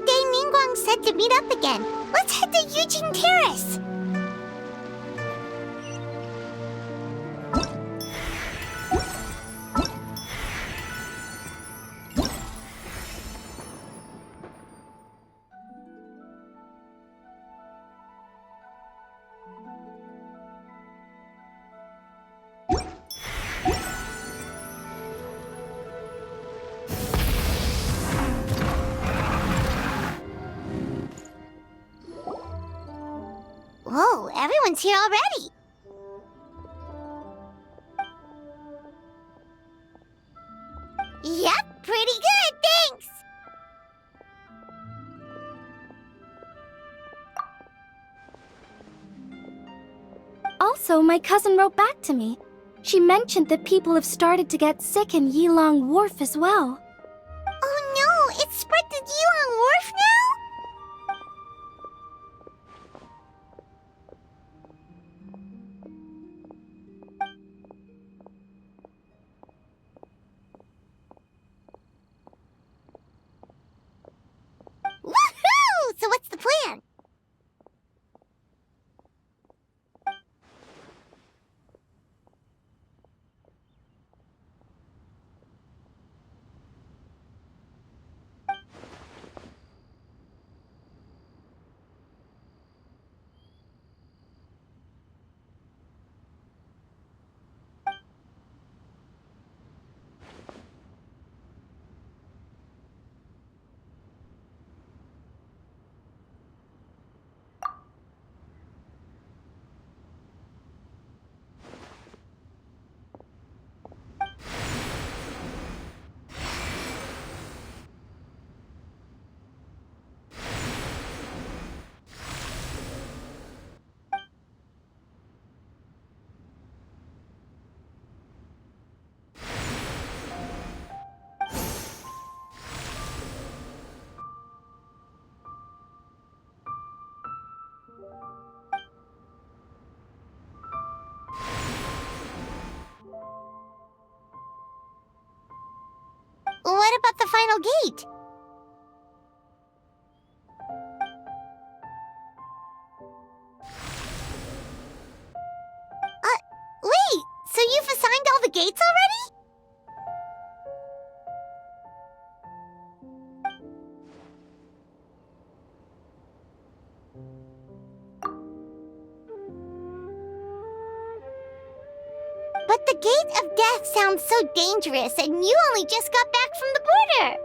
the day Ningguang said to meet up again. Let's head to Eugene Terrace. Whoa, everyone's here already. Yep, pretty good, thanks. Also, my cousin wrote back to me. She mentioned that people have started to get sick in Yilong Wharf as well. Oh no, it's spread to Yilong Wharf now? Woohoo! So what's the plan? What about the final gate? Wait, so you've assigned all the gates already? But the Gate of Death sounds so dangerous, and you only just got back from the border.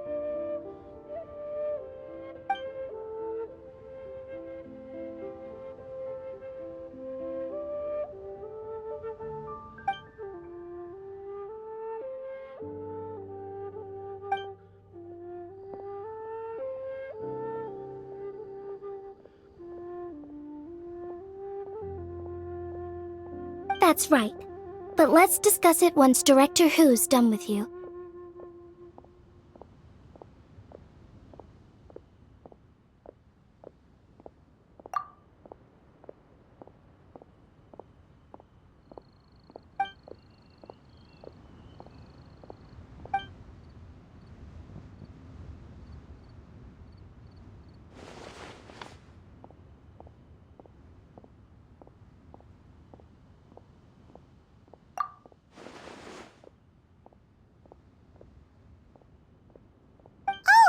That's right. But let's discuss it once Director Hu's done with you.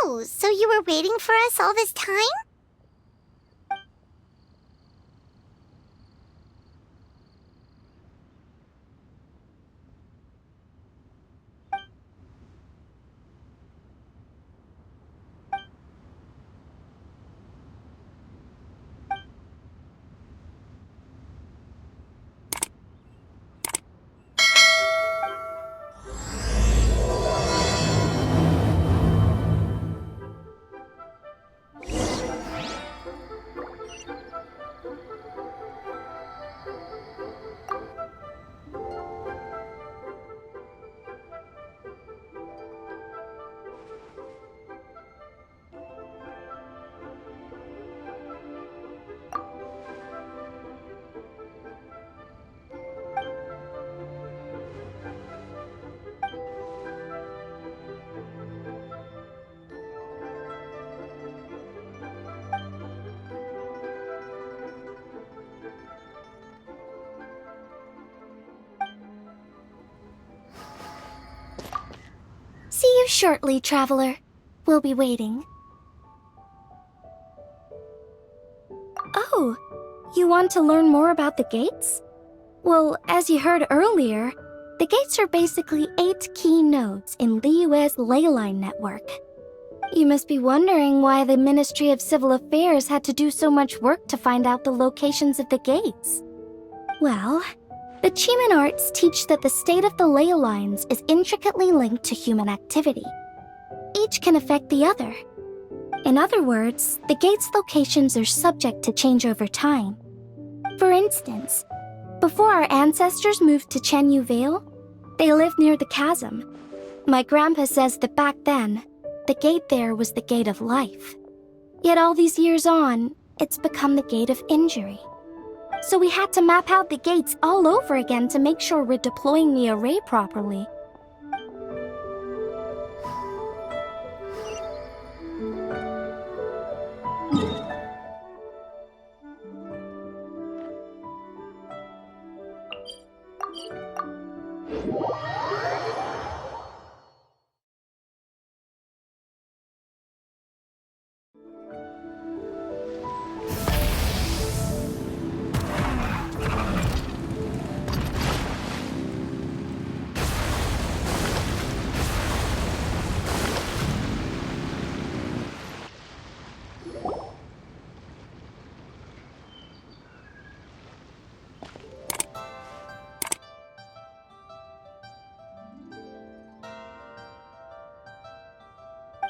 Oh, so you were waiting for us all this time? shortly, traveler. We'll be waiting. Oh, you want to learn more about the gates? Well, as you heard earlier, the gates are basically 8 key nodes in Liyue's ley line network. You must be wondering why the Ministry of Civil Affairs had to do so much work to find out the locations of the gates. Well, the Qimen arts teach that the state of the ley lines is intricately linked to human activity. Each can affect the other. In other words, the gate's locations are subject to change over time. For instance, before our ancestors moved to Chenyu Vale, they lived near the chasm. My grandpa says that back then, the gate there was the gate of life. Yet all these years on, it's become the gate of injury. So we had to map out the gates all over again to make sure we're deploying the array properly.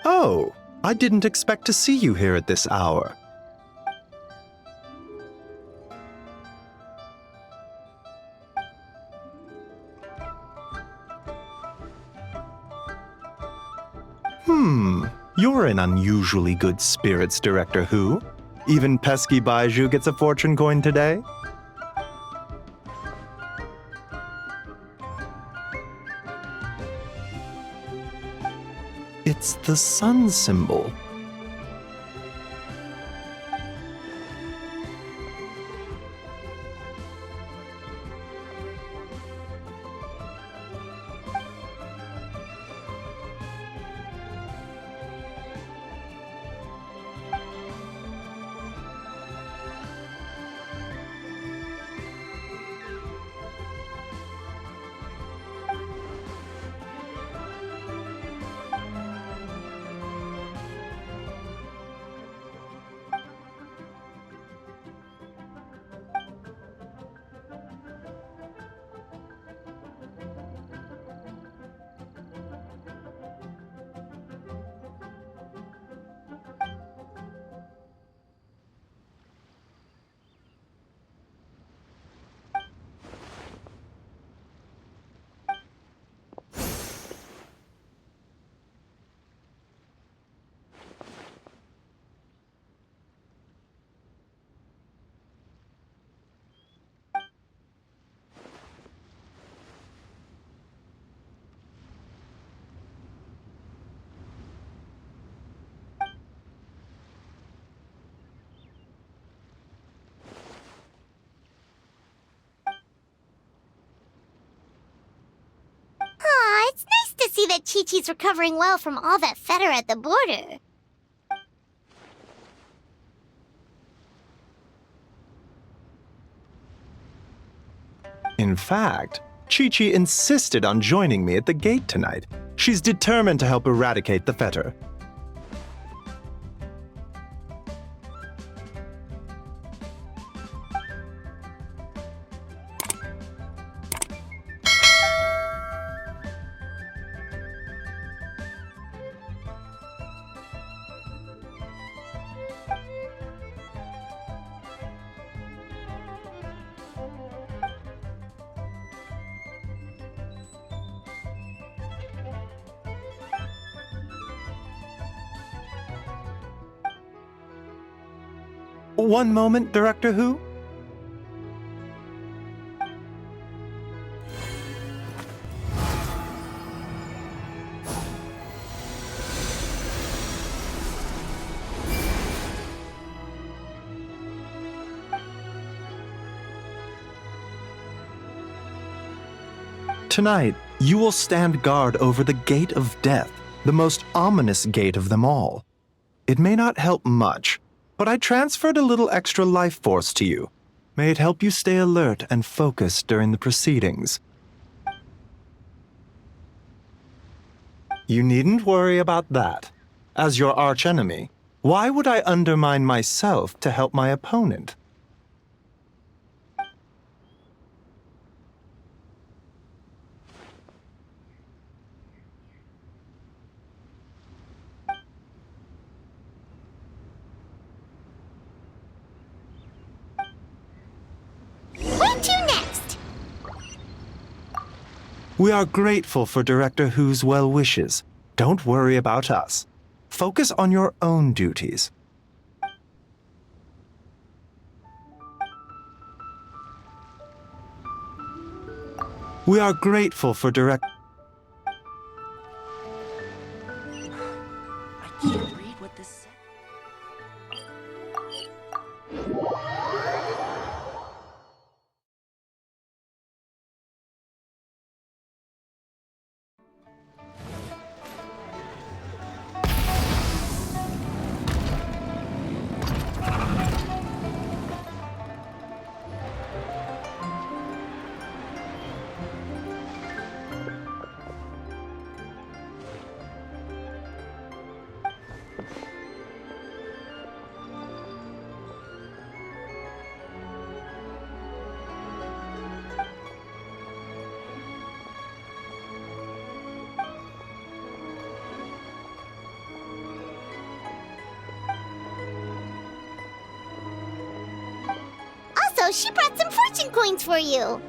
Oh, I didn't expect to see you here at this hour. You're in unusually good spirits, Director Who. Even pesky Baiju gets a fortune coin today? It's the sun symbol. Aw, it's nice to see that Chi-Chi's recovering well from all that fetter at the border. In fact, Chi-Chi insisted on joining me at the gate tonight. She's determined to help eradicate the fetter. One moment, Director Who. Tonight, you will stand guard over the Gate of Death, the most ominous gate of them all. It may not help much, but I transferred a little extra life force to you. May it help you stay alert and focused during the proceedings. You needn't worry about that. As your archenemy, why would I undermine myself to help my opponent? Where to next? We are grateful for Director Who's well wishes. Don't worry about us. Focus on your own duties. We are grateful for Director... I can't read what this says. Also, she brought some fortune coins for you.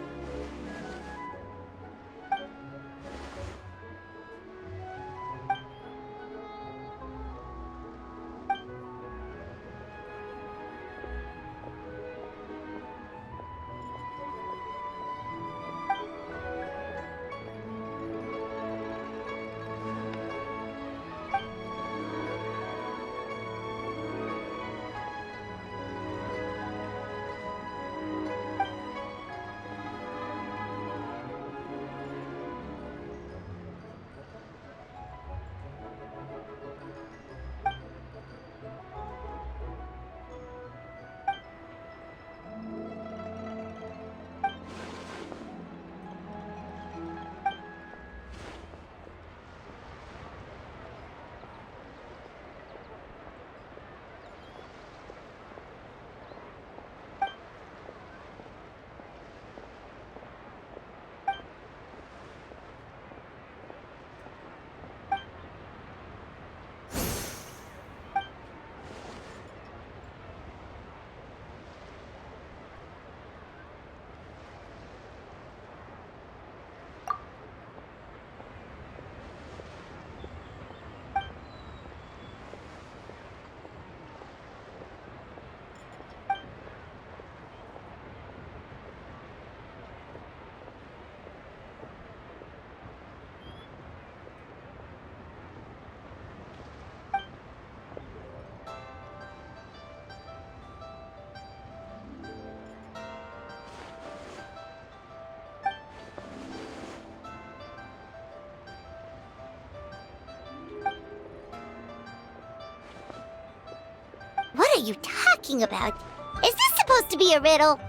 What are you talking about? Is this supposed to be a riddle?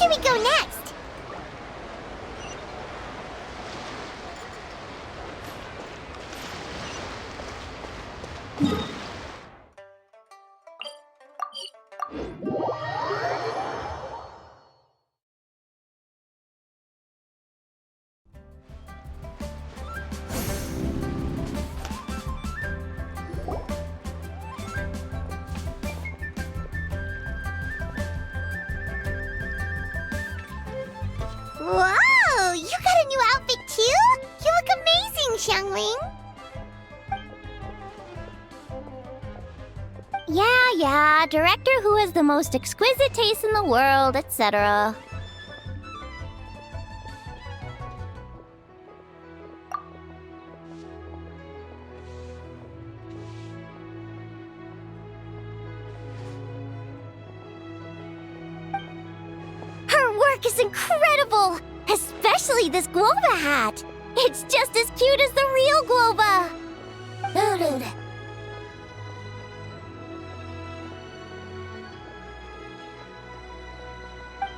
should we go next? Whoa! You got a new outfit too? You look amazing, Xiangling! Yeah, director who has the most exquisite taste in the world, etc. Her work is incredible! Especially this Globa hat! It's just as cute as the real Globa!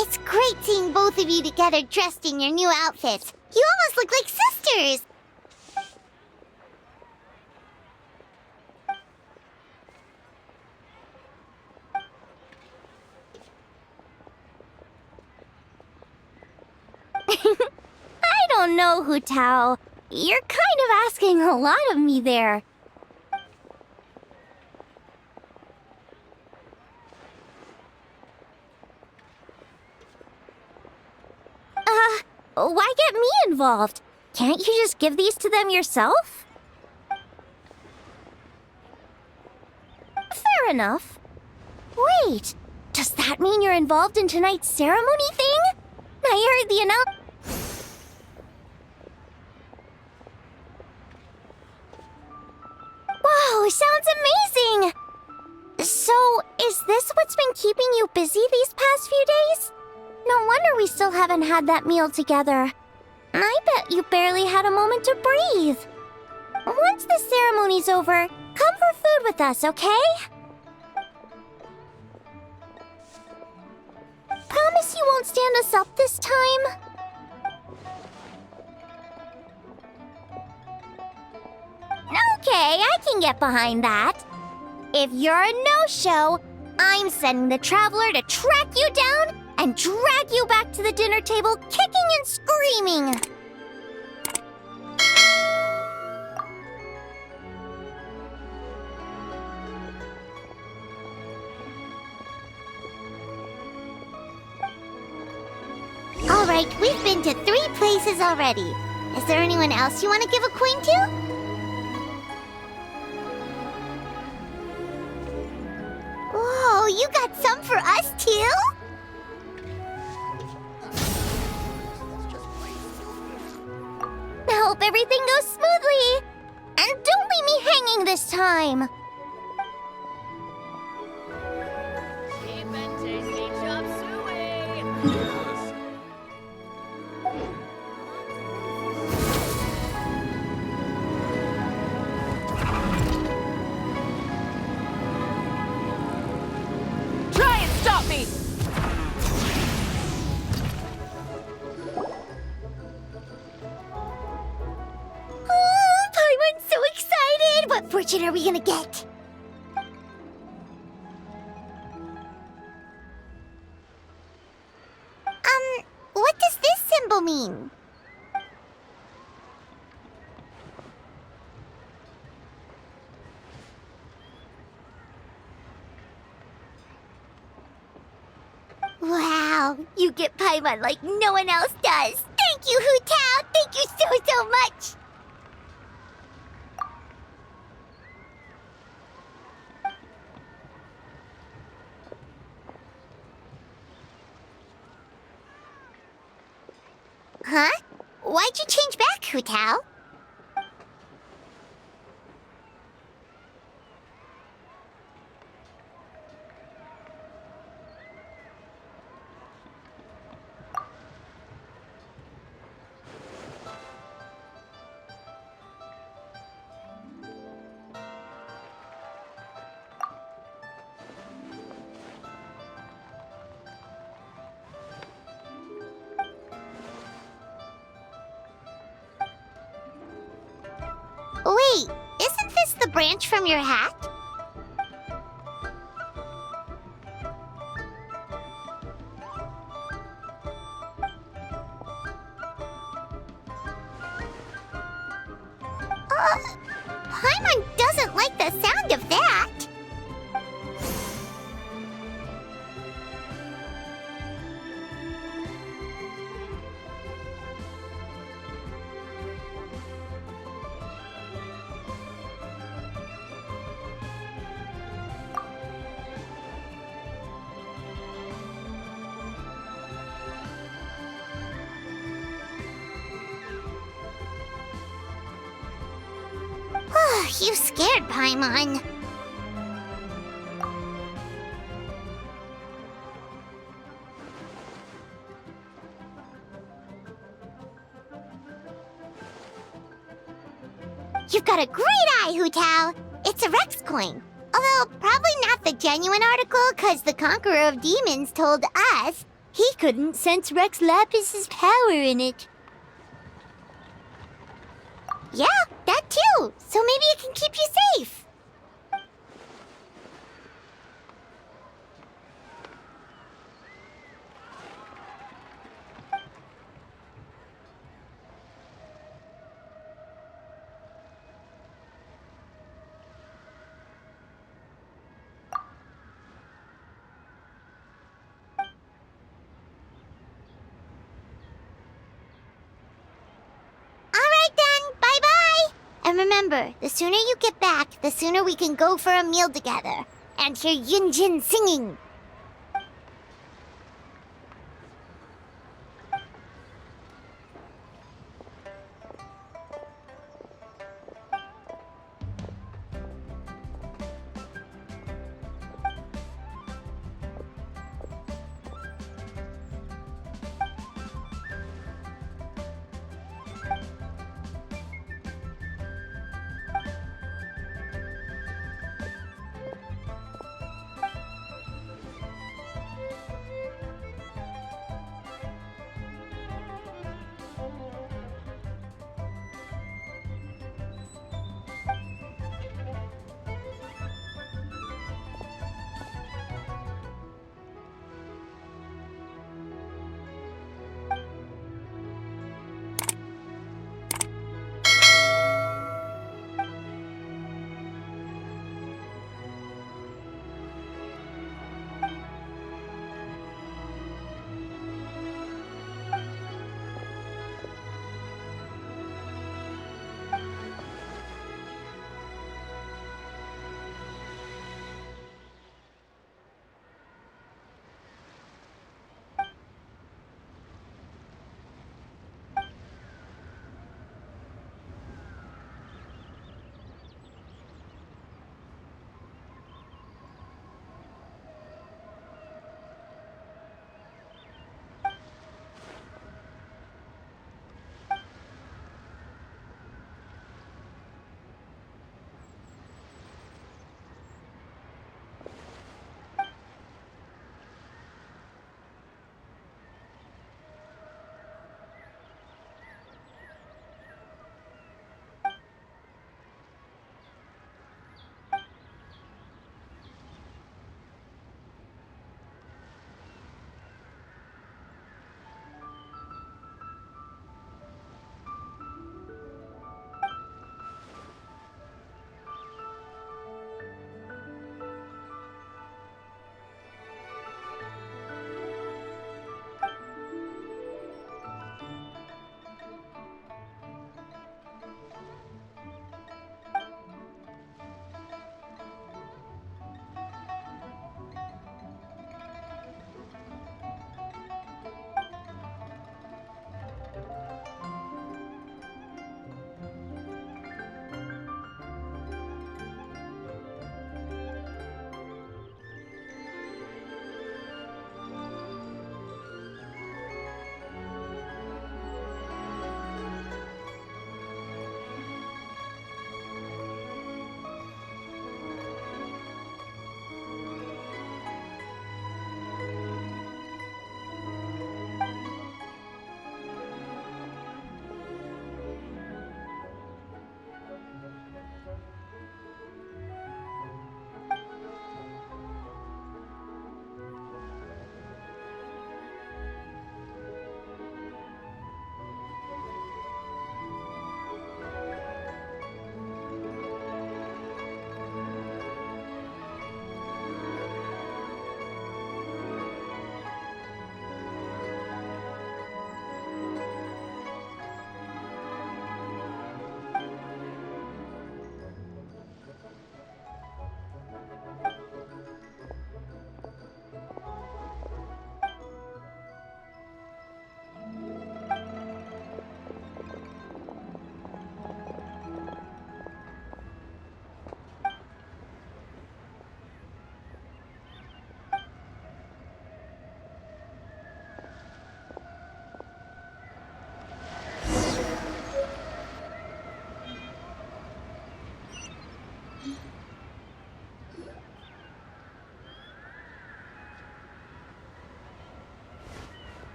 It's great seeing both of you together dressed in your new outfits. You almost look like sisters! I don't know, Hu Tao. You're kind of asking a lot of me there. Why get me involved? Can't you just give these to them yourself? Fair enough. Wait, does that mean you're involved in tonight's ceremony thing? I heard the announcement. Wow, sounds amazing! So, is this what's been keeping you busy these past few days? No wonder we still haven't had that meal together. I bet you barely had a moment to breathe. Once the ceremony's over, come for food with us, okay? Promise you won't stand us up this time? Okay, I can get behind that. If you're a no-show, I'm sending the Traveler to track you down and drag you back to the dinner table kicking and screaming. All right, we've been to 3 places already. Is there anyone else you want to give a coin to? Whoa, you got some for us too? I hope everything goes smoothly. And don't leave me hanging this time. Try and stop me! Paimon's so excited! What fortune are we gonna get? What does this symbol mean? Wow, you get Paimon like no one else does. Thank you, Hu Tao. Thank you so much. Huh? Why'd you change back, Hu Tao? Wait, isn't this the branch from your hat? Paimon doesn't like the sound of that. You scared Paimon. You've got a great eye, Hu-Tao. It's a Rex coin. Although probably not the genuine article, because the Conqueror of Demons told us he couldn't sense Rex Lapis's power in it. Yeah, that too. So maybe it can keep you safe. And remember, the sooner you get back, the sooner we can go for a meal together and hear Yunjin singing.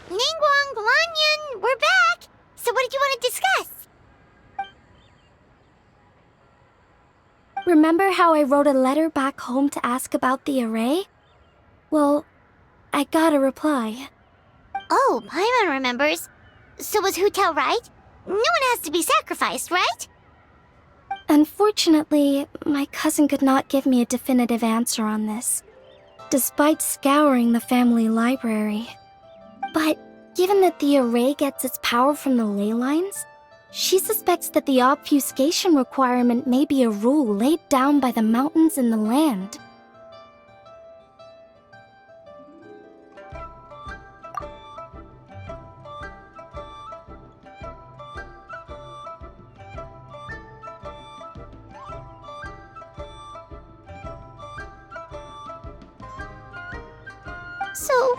Ningguang, Guanyin, we're back! So what did you want to discuss? Remember how I wrote a letter back home to ask about the array? Well, I got a reply. Oh, Paimon remembers. So was Hu Tao right? No one has to be sacrificed, right? Unfortunately, my cousin could not give me a definitive answer on this, despite scouring the family library. But given that the array gets its power from the ley lines, she suspects that the obfuscation requirement may be a rule laid down by the mountains and the land. So,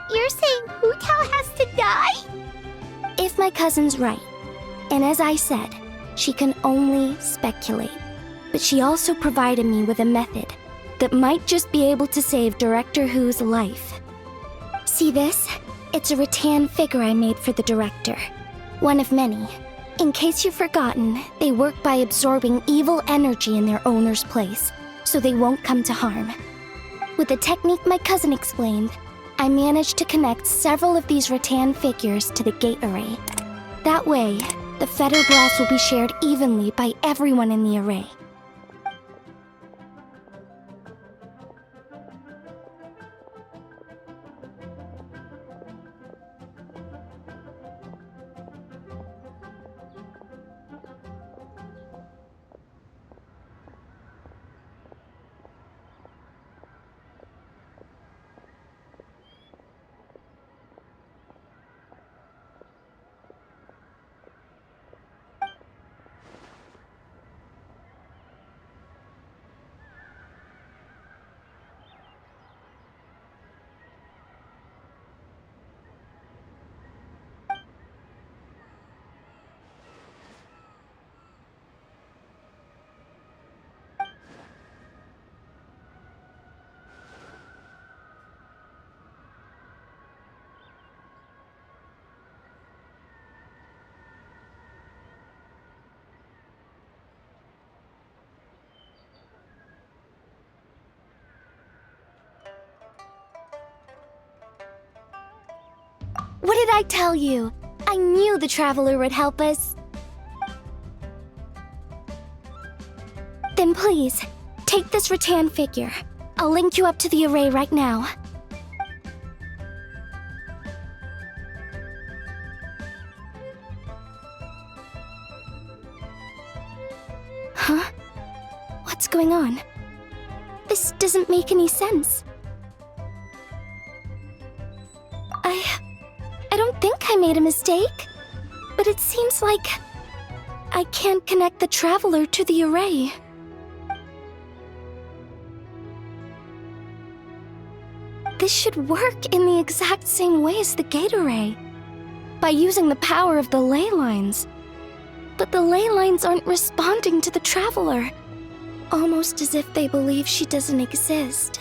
you're saying Hu Tao has to die? If my cousin's right, and as I said, she can only speculate, but she also provided me with a method that might just be able to save Director Hu's life. See this? It's a rattan figure I made for the director. One of many. In case you've forgotten, they work by absorbing evil energy in their owner's place, so they won't come to harm. With the technique my cousin explained, I managed to connect several of these rattan figures to the gate array. That way, the feather blast will be shared evenly by everyone in the array. What did I tell you? I knew the Traveler would help us. Then please, take this rattan figure. I'll link you up to the array right now. Huh? What's going on? This doesn't make any sense. I don't think I made a mistake, but it seems like I can't connect the Traveler to the array. This should work in the exact same way as the gate array, by using the power of the ley lines. But the ley lines aren't responding to the Traveler, almost as if they believe she doesn't exist.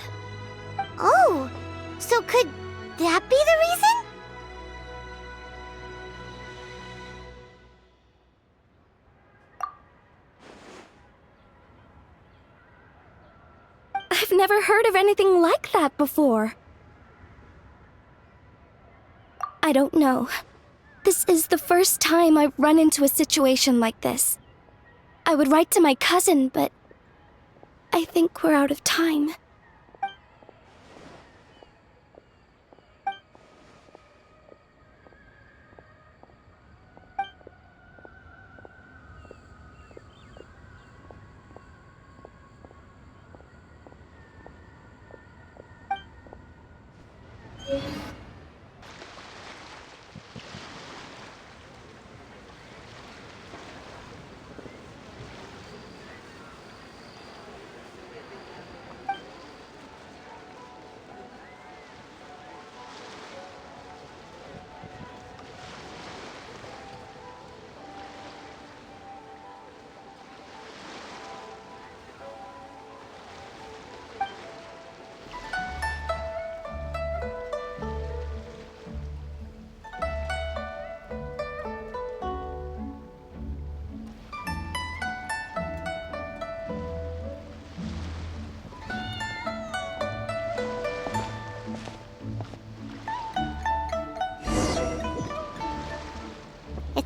Oh, so could that be the reason? I've never heard of anything like that before. I don't know. This is the first time I've run into a situation like this. I would write to my cousin, but I think we're out of time.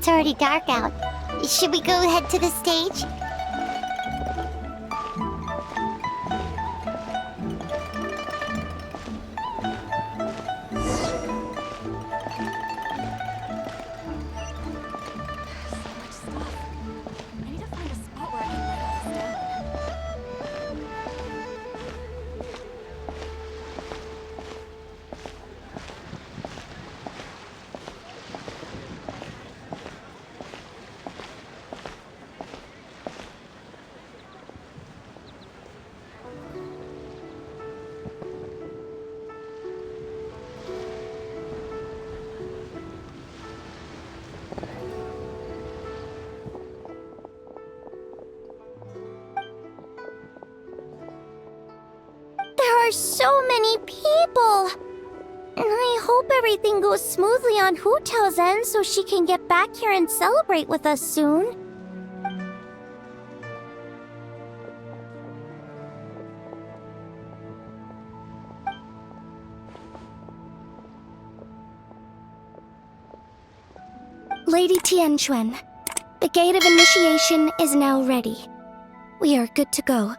It's already dark out. Should we go head to the stage? There are so many people! And I hope everything goes smoothly on Hu Tao's end so she can get back here and celebrate with us soon. Lady Tianquan, the gate of initiation is now ready. We are good to go.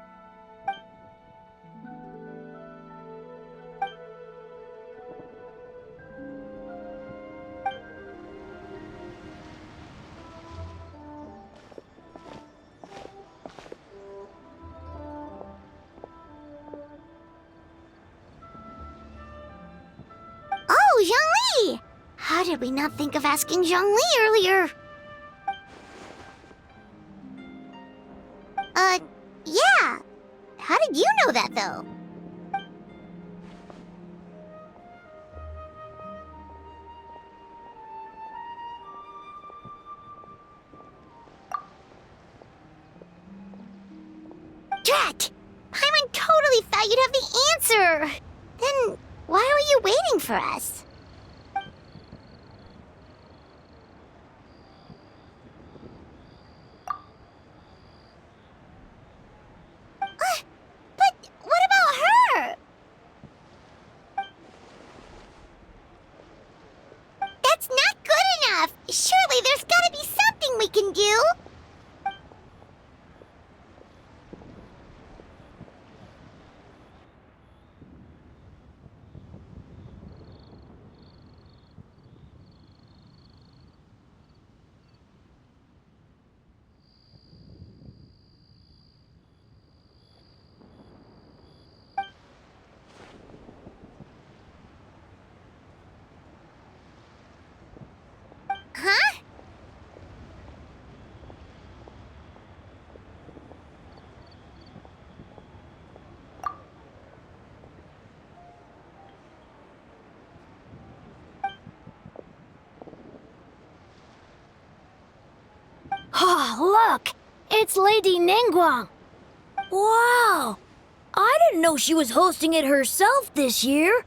Oh, Zhongli! How did we not think of asking Zhongli earlier? Yeah. How did you know that, though? Drat! Paimon totally thought you'd have the answer! Then why were you waiting for us? But what about her? That's not good enough! Surely there's gotta be something we can do! Huh? Oh, look! It's Lady Ningguang! Wow! I didn't know she was hosting it herself this year.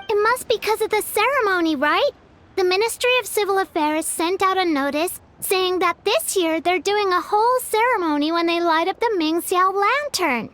It must be because of the ceremony, right? The Ministry of Civil Affairs sent out a notice saying that this year they're doing a whole ceremony when they light up the Ming Xiao lantern.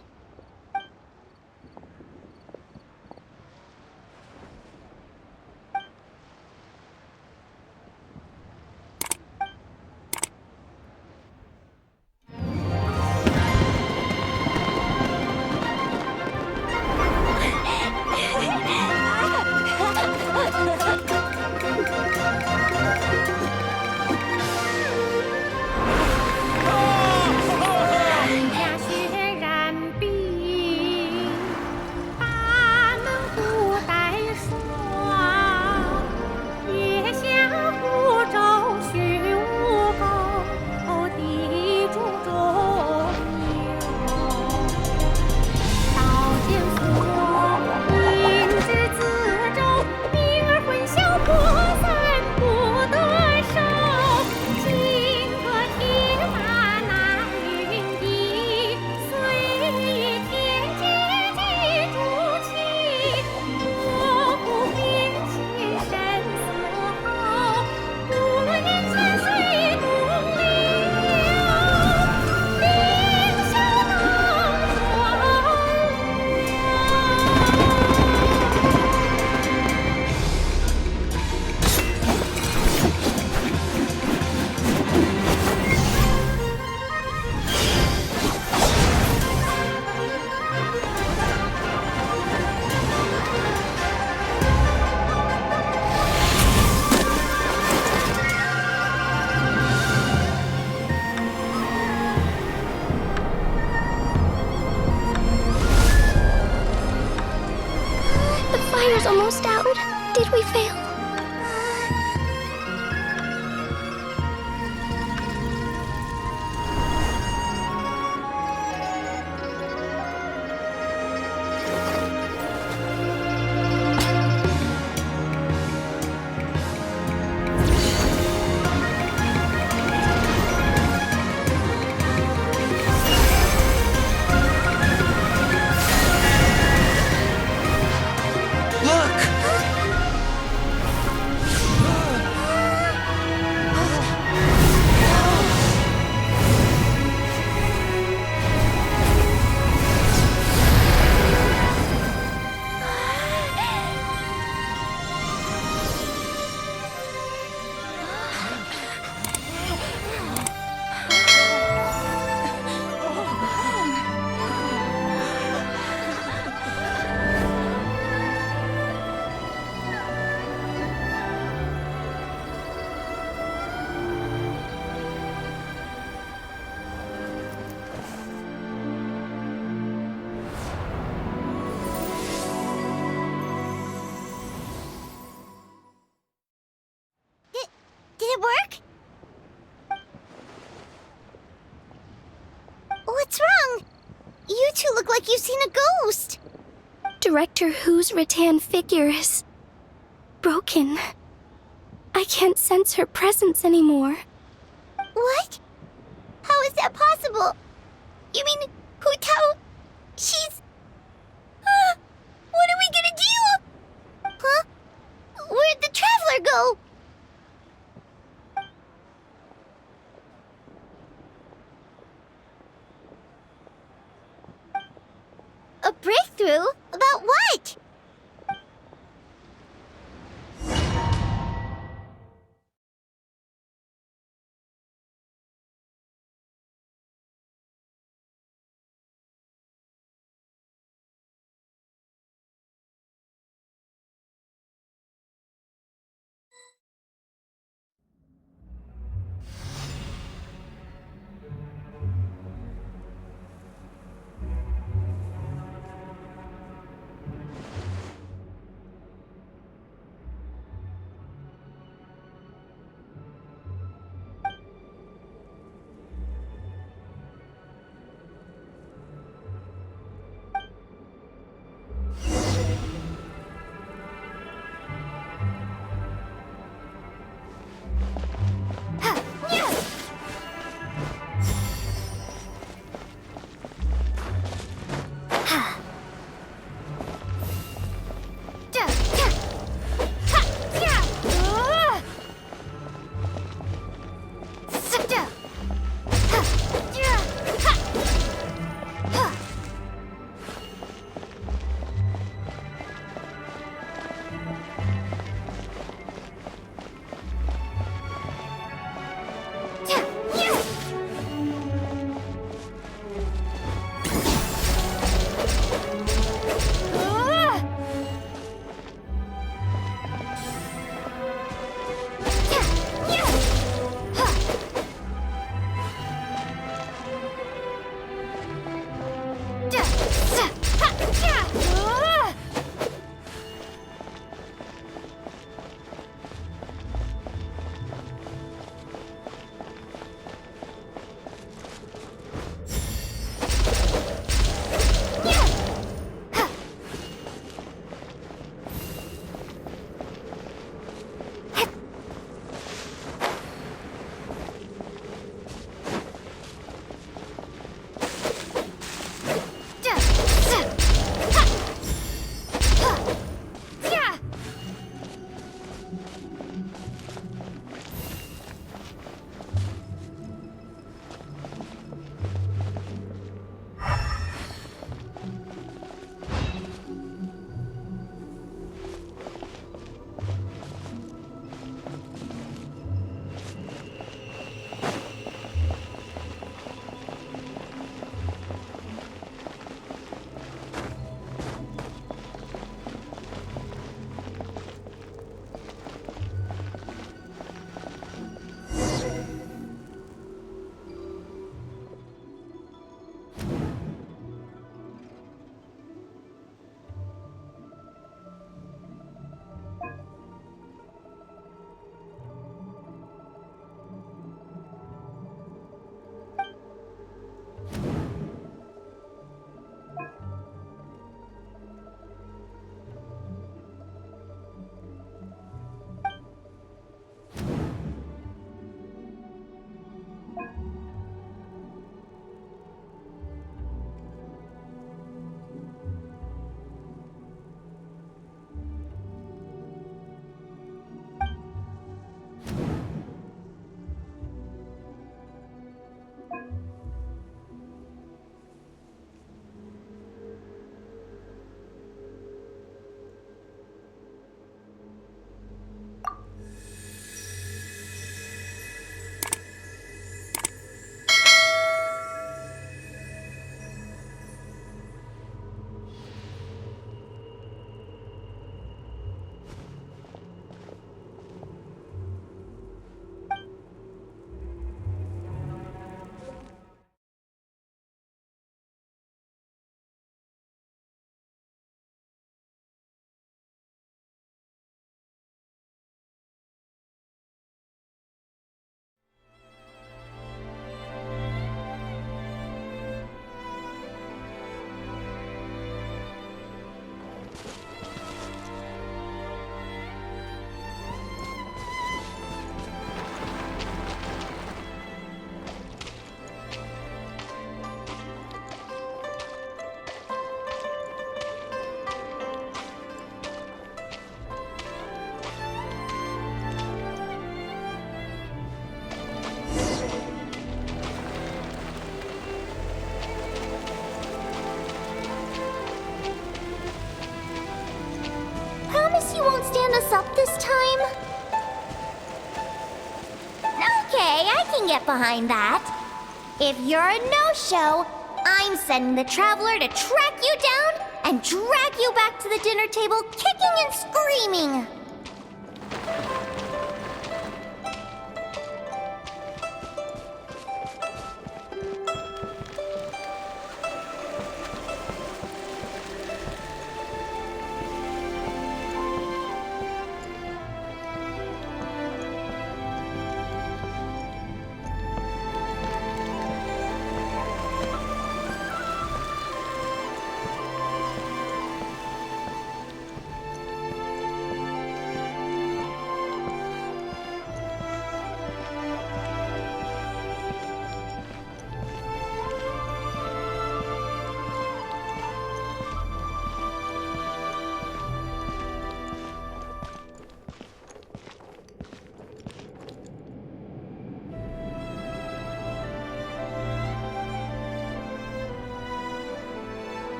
power's almost out. Did we fail? Did it work? What's wrong? You two look like you've seen a ghost. Director Hu's rattan figure is broken. I can't sense her presence anymore. What? How is that possible? You mean Hu Tao? She's... what are we gonna do? Huh? Where'd the traveler go? A breakthrough? About what? this time? Okay, I can get behind that. If you're a no-show, I'm sending the Traveler to track you down and drag you back to the dinner table kicking and screaming.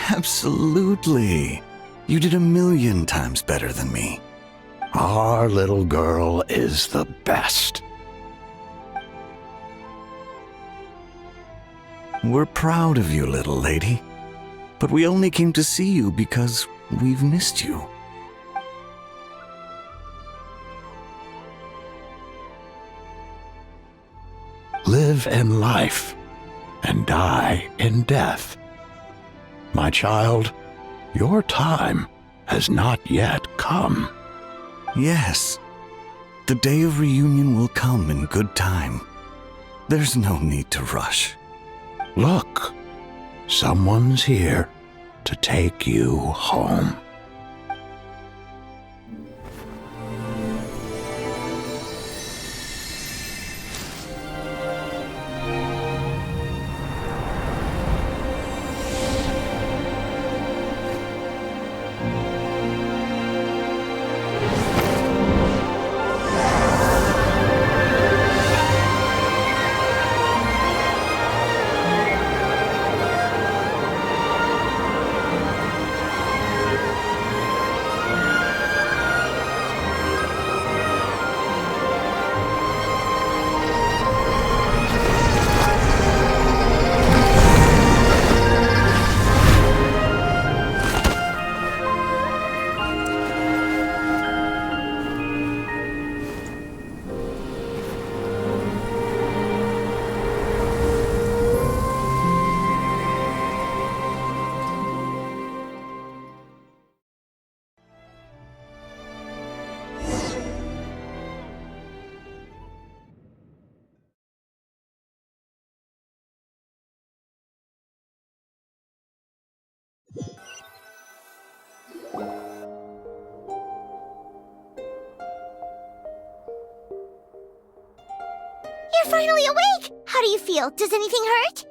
Absolutely. You did 1,000,000 times better than me. Our little girl is the best. We're proud of you, little lady. But we only came to see you because we've missed you. Live in life and die in death. My child, your time has not yet come. Yes, the day of reunion will come in good time. There's no need to rush. Look, someone's here to take you home. You're finally awake! How do you feel? Does anything hurt?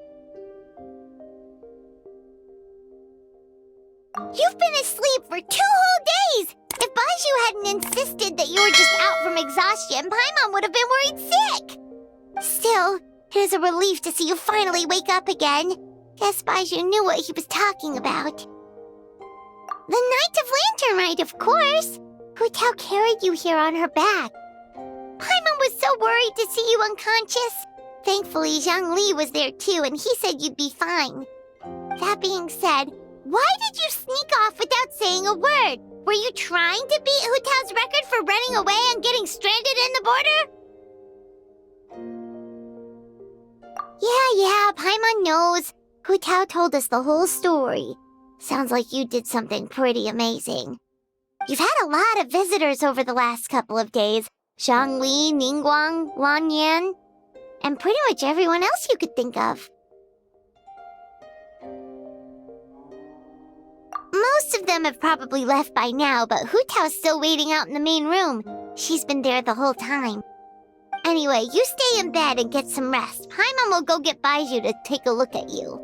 You've been asleep for 2 whole days! If Baiju hadn't insisted that you were just out from exhaustion, Paimon would have been worried sick! Still, it is a relief to see you finally wake up again. Guess Baiju knew what he was talking about. The Knight of Lantern Rite, of course! Hu Tao carried you here on her back. Paimon was so worried to see you unconscious. Thankfully, Zhangli was there too, and he said you'd be fine. That being said, why did you sneak off without saying a word? Were you trying to beat Hu Tao's record for running away and getting stranded in the border? Yeah, Paimon knows. Hu Tao told us the whole story. Sounds like you did something pretty amazing. You've had a lot of visitors over the last couple of days. Zhangli, Ningguang, Lan Yan, and pretty much everyone else you could think of. Most of them have probably left by now, but Hu Tao's still waiting out in the main room. She's been there the whole time. Anyway, you stay in bed and get some rest. Paimon will go get Baiju to take a look at you.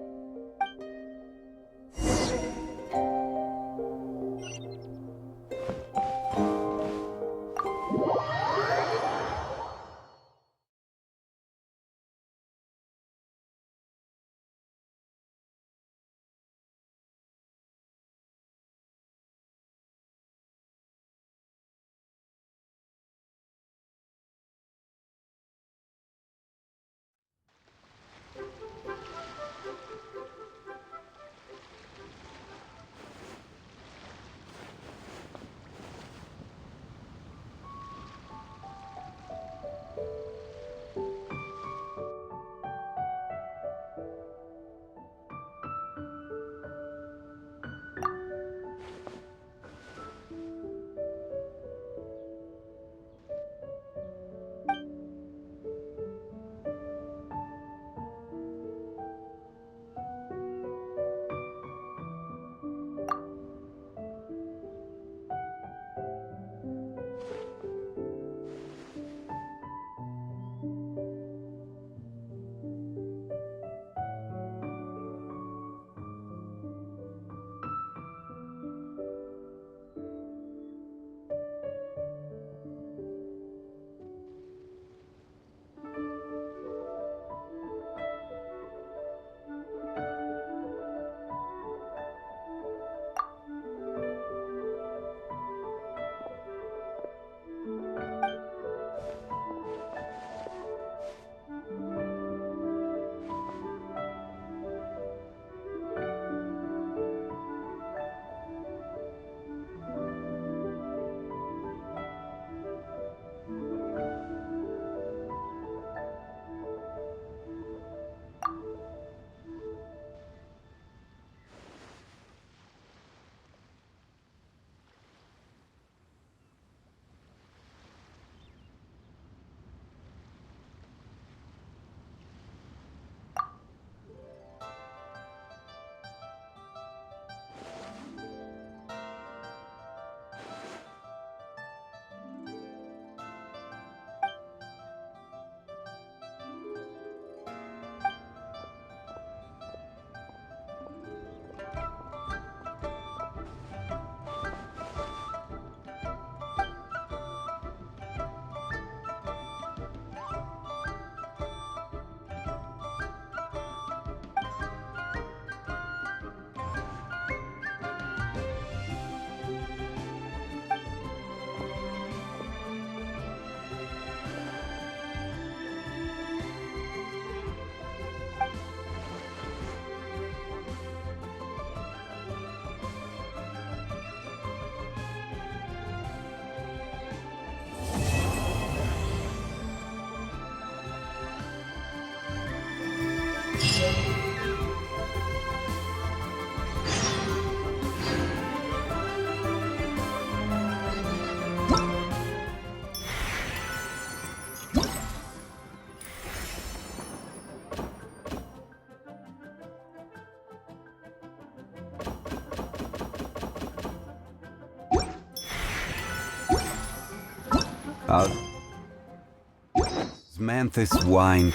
Manthus whined.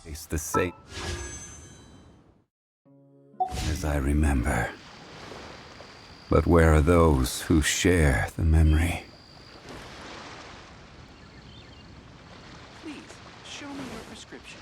It's the same as I remember. But where are those who share the memory? Please, show me your prescription.